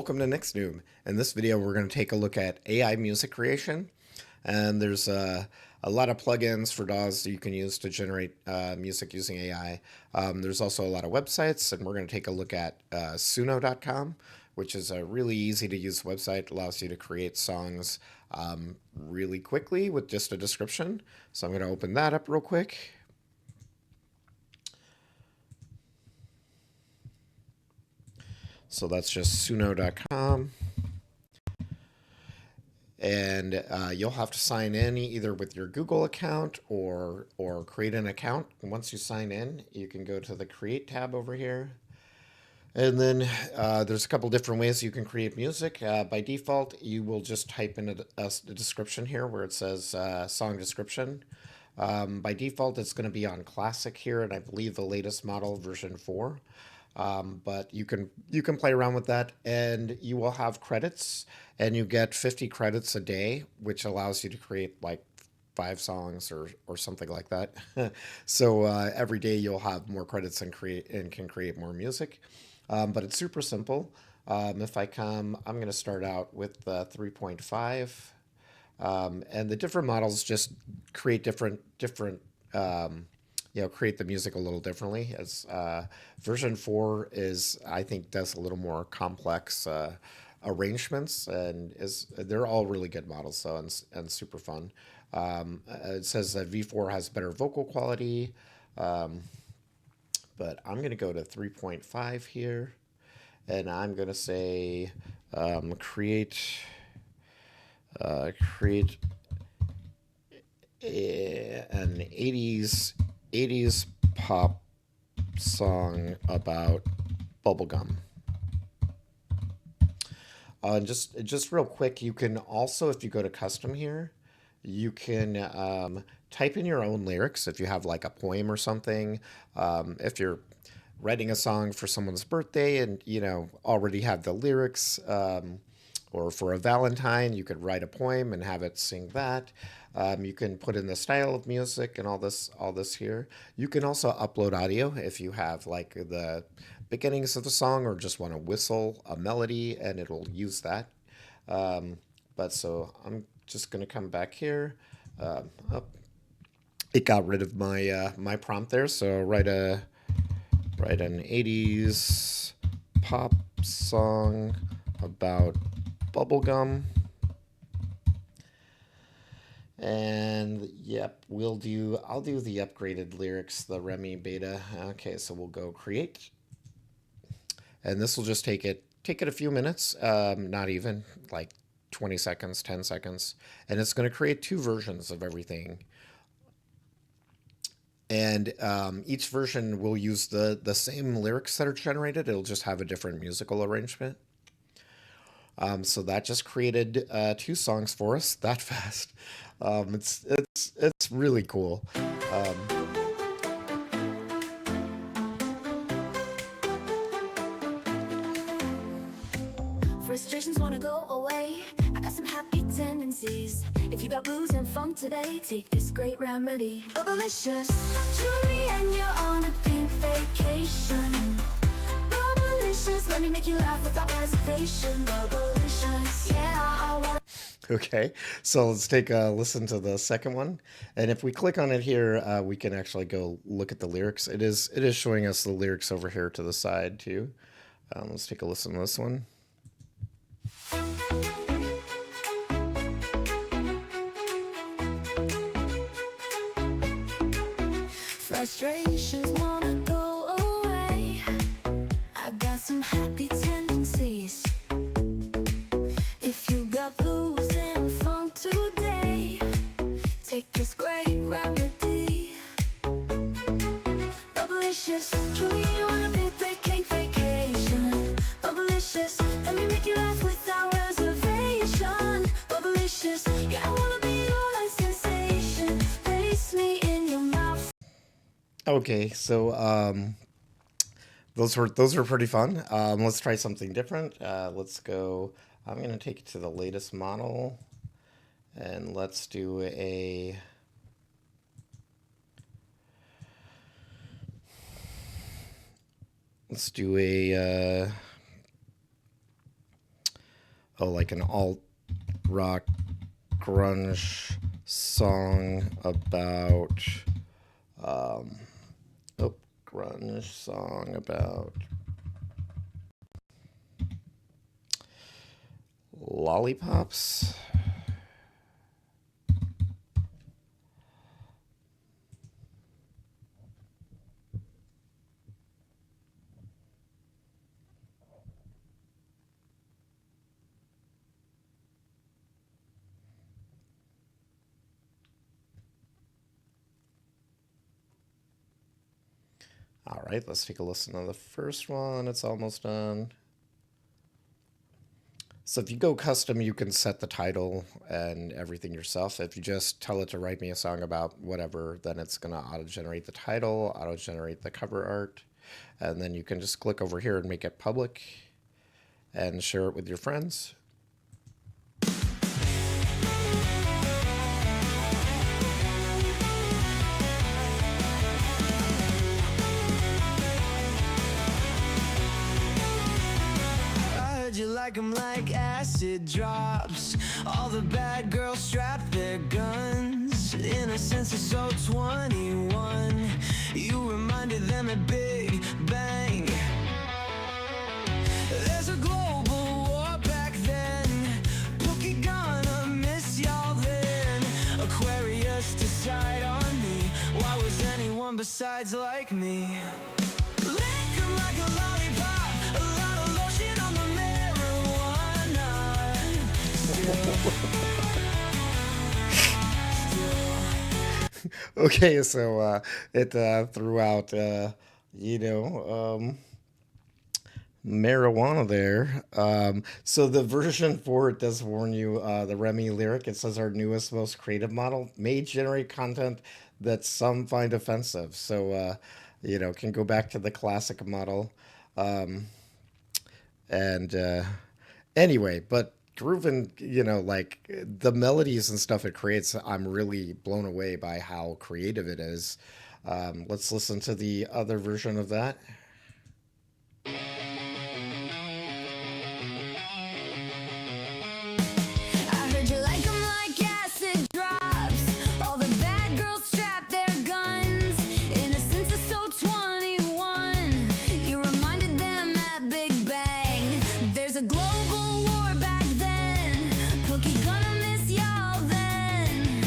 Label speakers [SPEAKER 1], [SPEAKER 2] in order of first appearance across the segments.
[SPEAKER 1] welcome to Nick's Noob. In this video, we're going to take a look at AI music creation. And there's a lot of plugins for DAWs that you can use to generate music using AI. There's also a lot of websites, and we're going to take a look at suno.com, which is a really easy to use website. It allows you to create songs really quickly with just a description. So I'm going to open that up real quick. So that's just suno.com. And you'll have to sign in either with your Google account or create an account. And once you sign in, you can go to the Create tab over here. And then there's a couple different ways you can create music. By default, you will just type in a description here where it says song description. By default, it's going to be on Classic here, and I believe the latest model, version 4. But you can play around with that, and you will have credits, and you get 50 credits a day, which allows you to create like 5 songs or something like that. So every day you'll have more credits and can create more music. But it's super simple. I'm going to start out with 3.5. And the different models just create different create the music a little differently. As version 4 I think, does a little more complex arrangements, and they're all really good models, so and super fun. It says that V4 has better vocal quality, but I'm going to go to 3.5 here, and I'm going to say create an 80s pop song about bubblegum. Just real quick, you can also, if you go to custom here, you can type in your own lyrics if you have like a poem or something. If you're writing a song for someone's birthday and already have the lyrics, or for a Valentine, you could write a poem and have it sing that. You can put in the style of music and all this here. You can also upload audio if you have like the beginnings of the song or just want to whistle a melody, and it'll use that. So I'm just going to come back here. It got rid of my prompt there, so write an 80s pop song about bubblegum. And yep, I'll do the upgraded lyrics, the Remy beta. Okay, so we'll go create. And this will just take it a few minutes, not even, like 20 seconds, 10 seconds. And it's going to create 2 versions of everything. And each version will use the same lyrics that are generated. It'll just have a different musical arrangement. So that just created 2 songs for us that fast. It's really cool.
[SPEAKER 2] Frustrations wanna go away. I got some happy tendencies. If you got blues and funk today, take this great remedy. Bubblicious, Julie, and you're on a pink vacation. Bubblicious, let me make you laugh without reservation. Bubblicious, yeah, I want.
[SPEAKER 1] Okay, so let's take a listen to the second one. And if we click on it here, we can actually go look at the lyrics. It is showing us the lyrics over here to the side too. Let's take a listen to this one.
[SPEAKER 2] Frustrations wanna go away. I got some happy tendencies. If you got blues and funk today, take this great remedy. Bubblicious, truly you on a big vacation. Bubblicious, let me make you laugh without reservation. Bubblicious, yeah, I wanna be your life sensation. Place me in your mouth.
[SPEAKER 1] Okay, so those were pretty fun. Let's try something different. Let's go. I'm going to take it to the latest model, and let's do a Oh, like an alt rock grunge song about um oh grunge song about lollipops. All right, let's take a listen to the first one. It's almost done. So if you go custom, you can set the title and everything yourself. If you just tell it to write me a song about whatever, then it's going to auto-generate the title, auto-generate the cover art, and then you can just click over here and make it public and share it with your friends.
[SPEAKER 2] You like 'em like acid drops. All the bad girls strap their guns. Innocence is so 21. You reminded them at Big Bang. There's a global war back then. Pookie gonna miss y'all then. Aquarius decide on me. Why was anyone besides like me? Lick 'em like a lollipop. A lot of lotion on the
[SPEAKER 1] Okay, so it threw out, you know, marijuana there. So the version 4, it does warn you, the Remy lyric, it says our newest, most creative model may generate content that some find offensive. So, can go back to the classic model. Um, and anyway, but grooving, like the melodies and stuff it creates, I'm really blown away by how creative it is. Let's listen to the other version of that.
[SPEAKER 2] I heard you like 'em like acid drops. All the bad girls strap their guns. Innocence is so 21. You reminded them at Big Bang. There's a global war back then. Cookie gonna miss y'all then.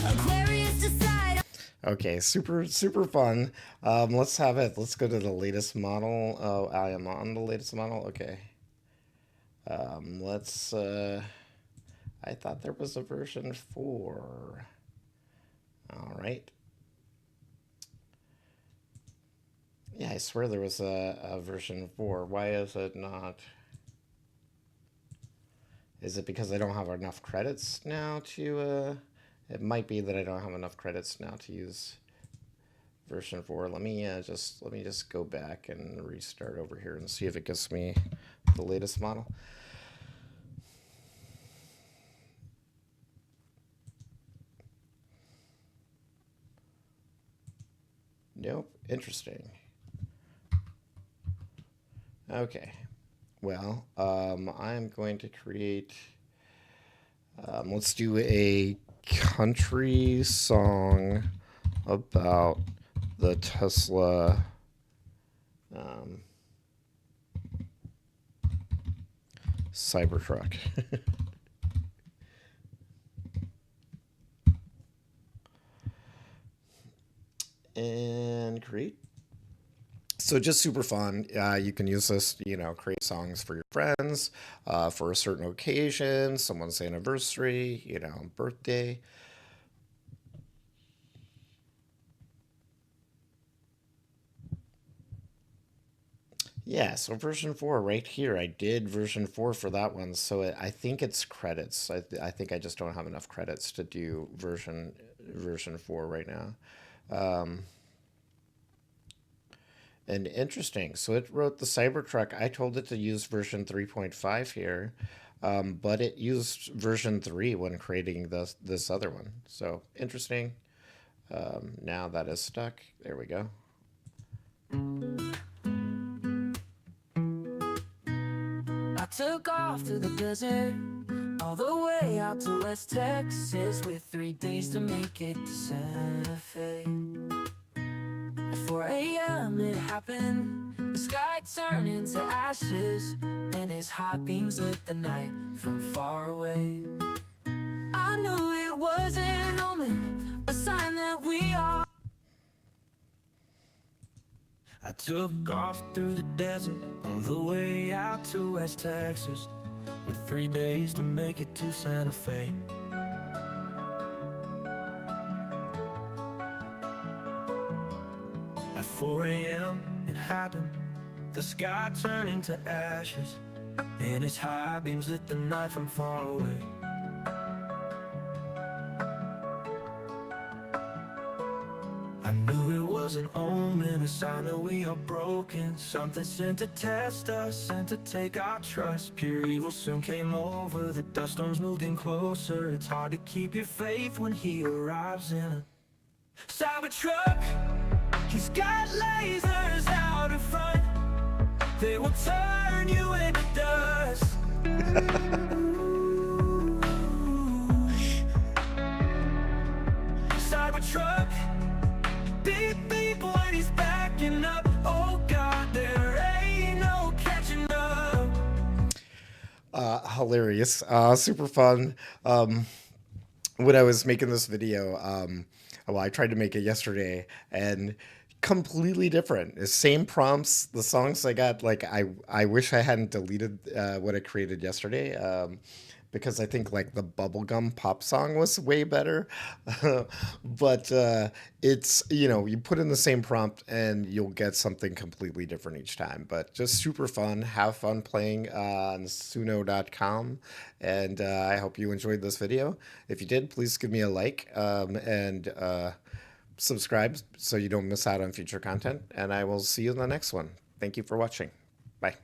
[SPEAKER 2] Aquarius decide.
[SPEAKER 1] Okay, super super fun. Let's have it. Let's go to the latest model. Oh, I am on the latest model. Okay. Let's. I thought there was a version 4. All right. Yeah, I swear there was a version 4. Why is it not? Is it because I don't have enough credits now to? It might be that I don't have enough credits now to use version 4. Let me just go back and restart over here and see if it gives me the latest model. Nope. Interesting. Okay. Well, I'm going to create. Let's do a country song about the Tesla um, cybertruck. And create. So just super fun. You can use this, create songs for your friends, for a certain occasion, someone's anniversary, birthday. Yeah, so version 4 right here. I did version 4 for that one. So I think it's credits. I think I just don't have enough credits to do version 4 right now. Um, and interesting. So it wrote the Cybertruck. I told it to use version 3.5 here, but it used version 3 when creating this other one. So interesting. Now that is stuck. There we go.
[SPEAKER 2] took off to the desert, all the way out to West Texas, with 3 days to make it to Santa Fe. At 4 a.m. it happened, the sky turned into ashes, and his hot beams lit the night from far away. I knew it was an omen, a sign that we are. I took off through the desert, all the way out to West Texas, with 3 days to make it to Santa Fe. At 4 a.m. it happened, the sky turned into ashes, and its high beams lit the night from far away. I knew it was an omen, a sign that we are broken, something sent to test us, sent to take our trust. Pure evil soon came over, the dust storms moved in closer. It's hard to keep your faith when he arrives in a cybertruck. He's got lasers out in front, they will turn you into dust. Cybertruck, beep beep when he's backing up. Oh God, there ain't no catching up.
[SPEAKER 1] Hilarious, super fun. When I was making this video, well, I tried to make it yesterday, and completely different. The same prompts, the songs I got. Like I wish I hadn't deleted what I created yesterday. Because I think like the bubblegum pop song was way better. But it's, you put in the same prompt and you'll get something completely different each time. But just super fun. Have fun playing on suno.com. And I hope you enjoyed this video. If you did, please give me a like, and subscribe so you don't miss out on future content. And I will see you in the next one. Thank you for watching. Bye.